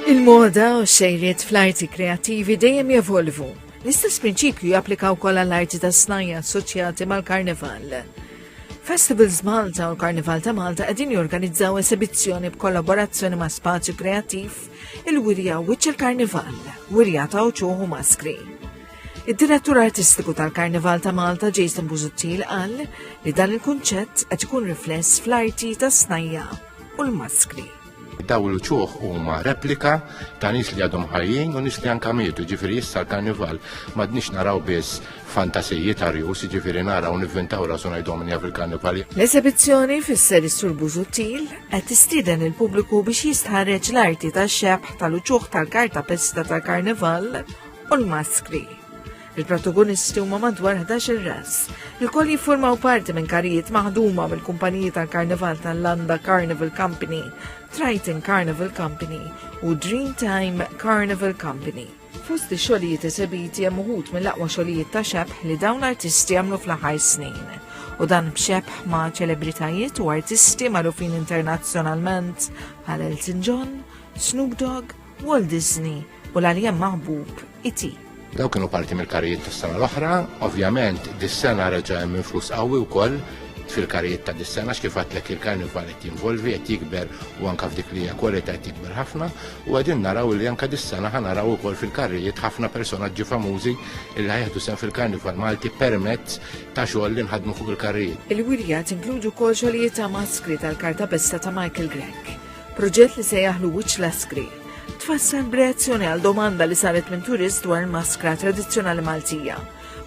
Il-moda u xejriet fl-arti kreativi dejjem jevolvu. L-istess prinċipju japplika wkoll għall-arti ta' snajja assoċjati mal-Karnival. Festivals Malta u l-Karnival ta' Malta qegħdin jorganizzaw esibizzjoni b'kollaborazzjoni ma' spazju kreattiv il-wirja Wiċċ il-Karnival, wirja ta' uċuħ u maskri. Id-direttur artistiku tal-Karnival ta' Malta, Jason Busuttil, qal li dan il-kunċett qed ikun rifless fl-arti ta' snajja u l-maskri. Daw l-ċuħ huma replika ta' nies li għadhom ħajjin u nies li anke mietu, ġifieri issa l-Karnival m'għadniex naraw biss fantasijiet tarjus, ġifieri naraw nivvintaw rasu ngħidhom fil-Karnival. L-esibizzjoni fisser is-Sur Busuttil qed tistieden il-pubbliku biex jistħarreġ l-arti tax-xebħ tal-uċuħ tal-karta pesta tal-Karnival u l-maskri. Il-protagonisti huma madwar 11 ras. Il-koll jiffurmaw parti minn karijiet maħduma mill-kumpaniji tal-Karnival tal-Landa Carnival Company, Triton Carnival Company u Dreamtime Carnival Company. Fost ix-xogħlijiet esibiti hemm uħud mill-aqwa xogħlijiet ta' xebħ li dawn l-artisti għamlu fl-aħħar snin. U dan b'xebħ ma' ċelebritajiet u artisti magħrufin internazzjonalment bħal Elton John, Snoop Dogg, Walt Disney u l-għaljem maħbub E.T. Daw kienu parti mill-karijiet tas-sena l-oħra, ovvjament dis-sena reġa' hemm influss qawwi wkoll fil-karijiet ta' dis-sena x'kif għadlek il-Karnival qed jinvolvi qed jikber u anke f'dik li hija kwalità qed jikber ħafna u qegħdin naraw li anke dis-sena ħanaraw ukoll fil-karijiet ħafna personaġġi famużi li ħajħdu sehem fil-Karnival Malti permezz ta' xogħol li nħadmu fuq il-karijiet. Il-wirja tinkludu wkoll xogħlijiet ta' maskri tal-karta pesta ta' Michael Gregg, proġett li sejjaħlu Wiċċ l-Askri. Tfassal b'reazzjoni għal domanda li saret minn turist dwar il-maskra tradizzjonali Maltija.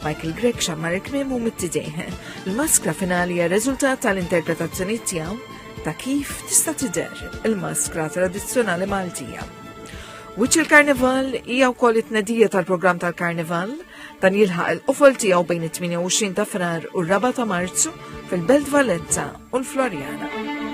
Michael Gregg xammar il-kmiem u mittidejh. Il-maskra finali hija riżultat tal-interpretazzjoni tiegħu ta' kif tista' tidher il-maskra tradizzjonali Maltija. Wiċċ il-Karnival hija wkoll it-tnedija tal-programm tal-Karnival dan jilħaq il-qofol tiegħu bejn it-28 ta' Frar u r-4 ta' Marzu fil-Belt Valletta u l-Florjana.